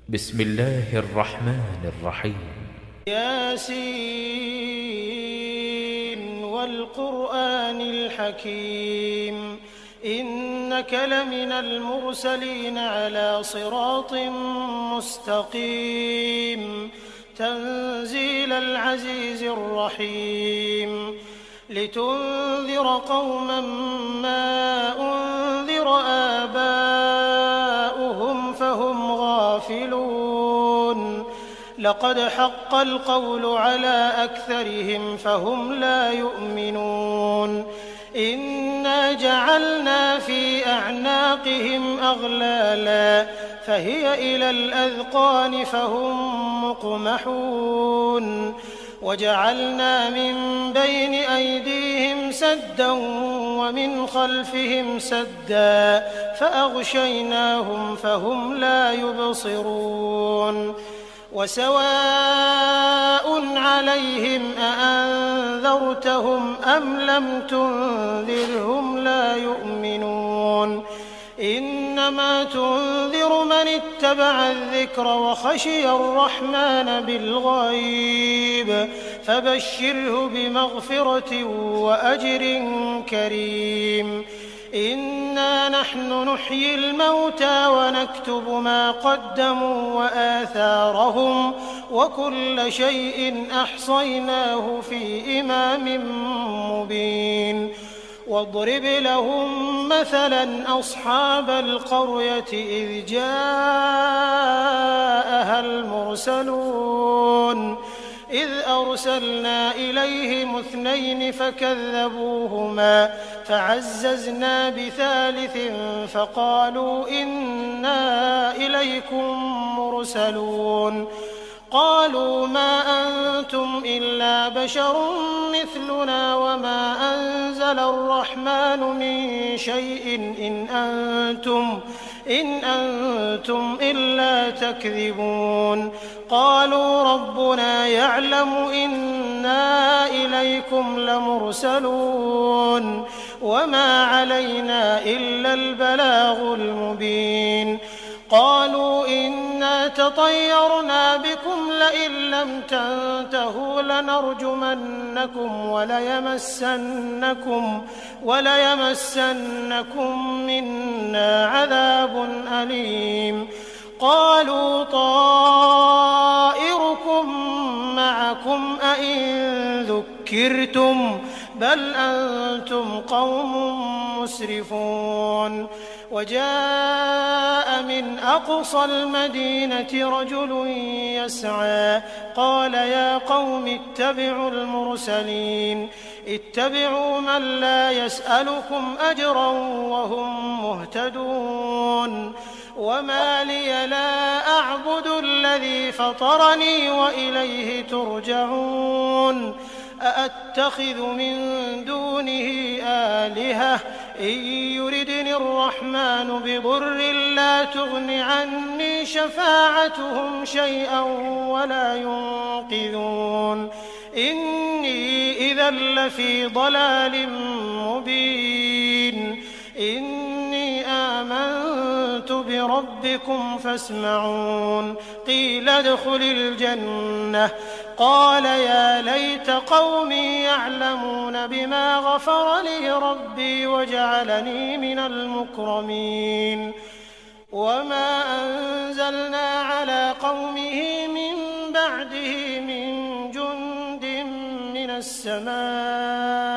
بسم الله الرحمن الرحيم. ياسين والقرآن الحكيم إنك لمن المرسلين على صراط مستقيم تنزيل العزيز الرحيم لتنذر قوما ما أنذر آباؤهم فهم غافلون لقد حق القول على أكثرهم فهم لا يؤمنون إنا جعلنا في أعناقهم أغلالا فهي إلى الأذقان فهم مقمحون وجعلنا من بين أيديهم سدا ومن خلفهم سدا فأغشيناهم فهم لا يبصرون وسواء عليهم أأنذرتهم أم لم تنذرهم لا يؤمنون إنما تنذر من اتبع الذكر وخشي الرحمن بالغيب فبشره بمغفرة وأجر كريم إنا نحن نحيي الموتى ونكتب ما قدموا وآثارهم وكل شيء أحصيناه في إمام مبين واضرب لهم مثلا أصحاب القرية إذ جاءها المرسلون إذ أرسلنا إليهم 2 فكذبوهما فعززنا بثالث فقالوا إنا إليكم مرسلون قالوا ما أنتم إلا بشر مثلنا وما أنزل الرحمن من شيء إن أنتم إلا تكذبون قالوا ربنا يعلم إنا إليكم لمرسلون وما علينا إلا البلاغ المبين قالوا إنا تطيرنا بكم لئن لم تنتهوا لنرجمنكم وليمسنكم منا عذاب أليم قالوا طائركم معكم أئن ذكرتم بل أنتم قوم مسرفون وجاء من أقصى المدينة رجل يسعى قال يا قوم اتبعوا المرسلين اتبعوا من لا يسألكم أجرا وهم مهتدون وما لي لا أعبد الذي فطرني وإليه ترجعون أأتخذ من دونه آلهة إن يردني الرحمن بضر لا تغن عني شفاعتهم شيئا ولا ينقذون إني إذا لفي ضلال مبين إني آمنت بربكم فاسمعون قيل ادخل الجنة قال يا ليت قومي يعلمون بما غفر لي ربي وجعلني من المكرمين وما أنزلنا على قومه من بعده من جند من السماء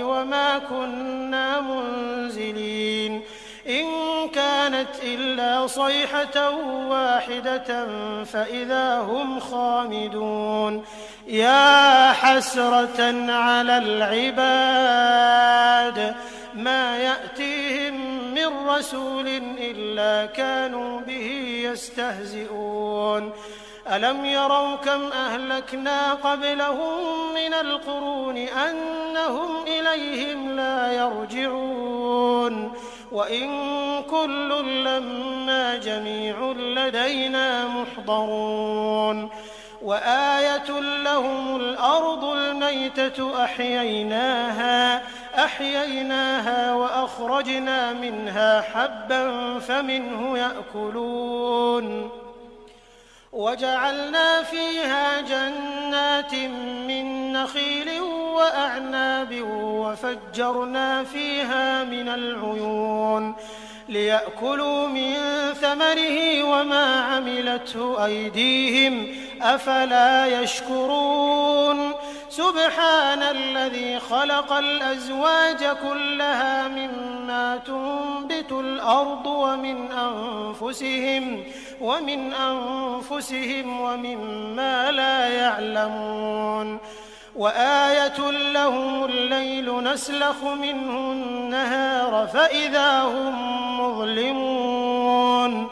وما كنا منزلين إن كانت إلا صيحة واحدة فإذا هم خامدون يا حسرة على العباد ما يأتيهم من رسول إلا كانوا به يستهزئون ألم يروا كم أهلكنا قبلهم من القرون أنهم إليهم لا يرجعون وإن كل لما جميع لدينا محضرون وآية لهم الأرض الميتة أحييناها فأخرجنا منها حبا فمنه يأكلون وجعلنا فيها جنات من نخيل وأعناب وفجرنا فيها من العيون ليأكلوا من ثمره وما عملته أيديهم أفلا يشكرون سبحان الذي خلق الأزواج كلها مما تنبت الأرض ومن أنفسهم ومما لا يعلمون وآية لهم الليل نسلخ منه النهار فإذا هم مظلمون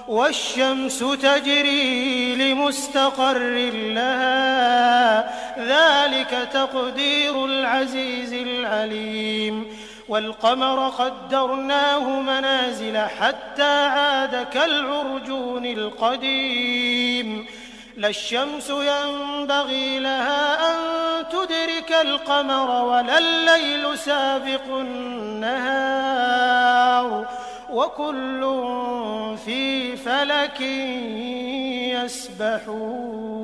والشمس تجري لمستقر لها ذلك تقدير العزيز العليم والقمر قدرناه منازل حتى عاد كالعرجون القديم لا الشمس ينبغي لها أن تدرك القمر ولا الليل سابق النهار وكل في فلك يسبحون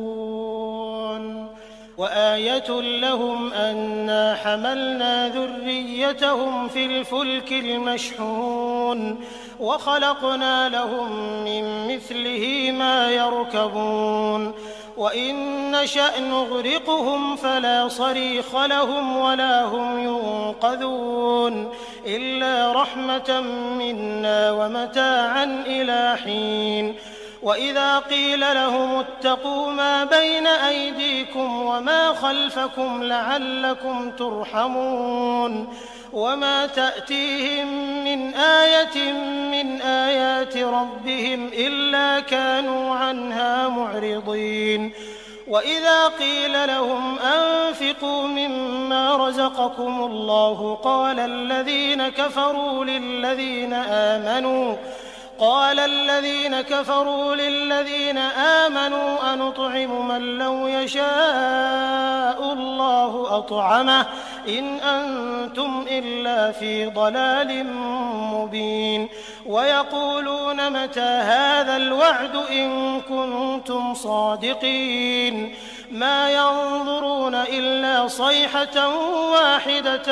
وآية لهم أنا حملنا ذريتهم في الفلك المشحون وخلقنا لهم من مثله ما يركبون وإن نشأ نغرقهم فلا صريخ لهم ولا هم ينقذون إلا رحمة منا ومتاعا إلى حين وإذا قيل لهم اتقوا ما بين أيديكم وما خلفكم لعلكم ترحمون وما تأتيهم من آية من آيات ربهم إلا كانوا عنها معرضين وإذا قيل لهم أنفقوا مما رزقكم الله قال الذين كفروا للذين آمنوا أنطعم من لو يشاء الله أطعمه إن أنتم إلا في ضلال مبين ويقولون متى هذا الوعد إن كنتم صادقين ما ينظرون إلا صيحة واحدة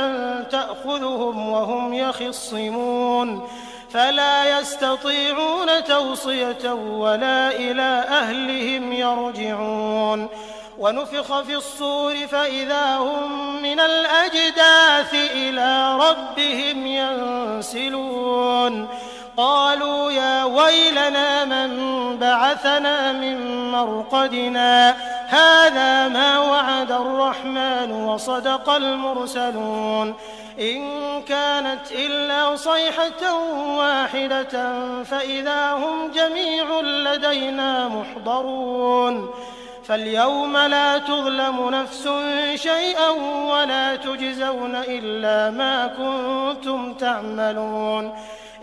تأخذهم وهم يخصمون فلا يستطيعون توصية ولا إلى أهلهم يرجعون ونفخ في الصور فإذا هم من الأجداث إلى ربهم ينسلون قالوا يا ويلنا من بعثنا من مرقدنا هذا ما وعد الرحمن وصدق المرسلون إن كانت إلا صيحة واحدة فإذا هم جميع لدينا محضرون فاليوم لا تظلم نفس شيئا ولا تجزون إلا ما كنتم تعملون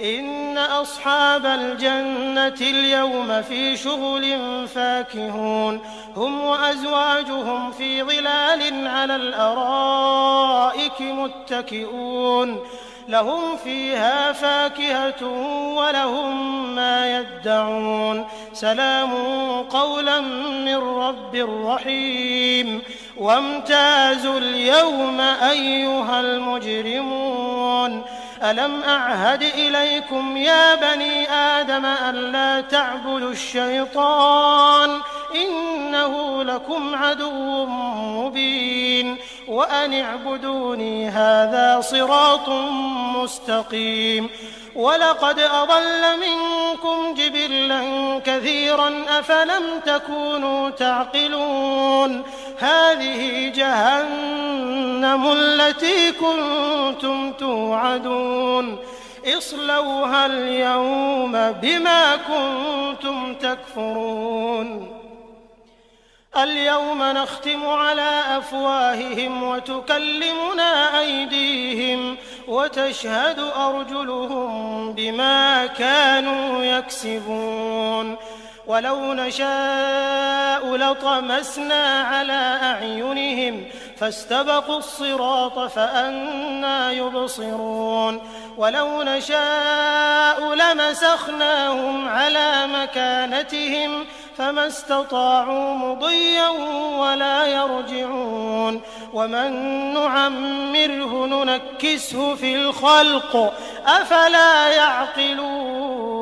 إن أصحاب الجنة اليوم في شغل فاكهون هم وأزواجهم في ظلال على الأرائك متكئون لهم فيها فاكهة ولهم ما يدعون سلام قولا من رب رحيم وامتازوا اليوم أيها المجرمون ألم أعهد إليكم يا بني آدم ألا تعبدوا الشيطان إنه لكم عدو مبين وأن اعبدوني هذا صراط مستقيم ولقد أضل منكم جبلا كثيرا أفلم تكونوا تعقلون هذه جهنم التي كنتم توعدون اصلوها اليوم بما كنتم تكفرون اليوم نختم على أفواههم وتكلمنا أيديهم وتشهد أرجلهم بما كانوا يكسبون ولو نشاء لطمسنا على أعينهم فاستبقوا الصراط فأنى يبصرون ولو نشاء لمسخناهم على مكانتهم فما استطاعوا مضيا ولا يرجعون ومن نعمره ننكسه في الخلق أفلا يعقلون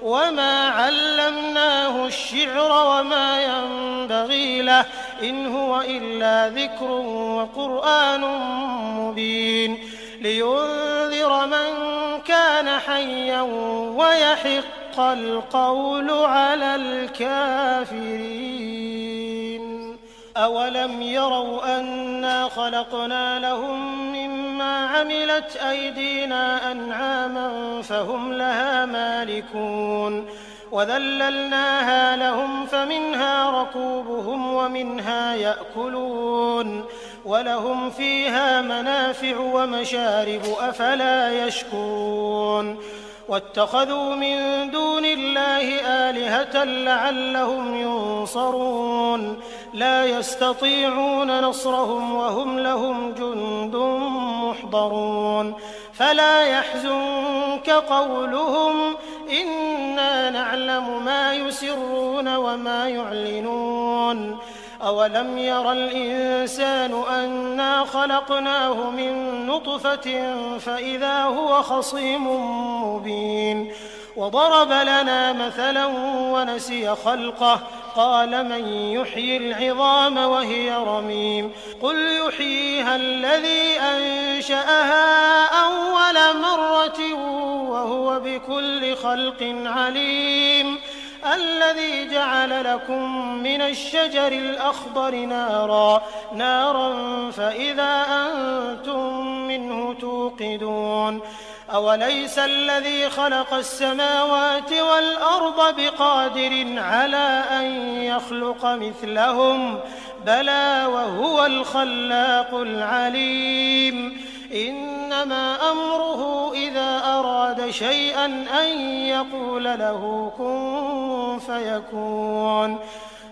وما علمناه الشعر وما ينبغي له إن هو إلا ذكر وقرآن مبين لينذر من كان حيا ويحق القول على الكافرين أولم يروا أنا خلقنا لهم مما عملت أيدينا أنعاما فهم لها مالكون وذللناها لهم فمنها ركوبهم ومنها يأكلون ولهم فيها منافع ومشارب أفلا يشكرون واتخذوا من دون الله آلهة لعلهم ينصرون لا يستطيعون نصرهم وهم لهم جند محضرون فلا يحزنك قولهم إنا نعلم ما يسرون وما يعلنون أولم ير الإنسان أنا خلقناه من نطفة فإذا هو خصيم مبين وضرب لنا مثلا ونسي خلقه قال من يحيي العظام وهي رميم قل يحييها الذي أنشأها أول مرة وهو بكل خلق عليم الذي جعل لكم من الشجر الأخضر نارا فإذا أنتم منه توقدون أوليس الذي خلق السماوات والأرض بقادر على أن يخلق مثلهم بلى وهو الخلاق العليم إنما أمره إذا أراد شيئا أن يقول له كن فيكون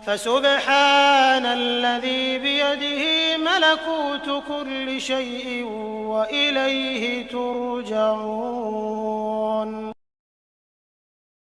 فسبحان الذي بيده ملكوت كل شيء وإليه ترجعون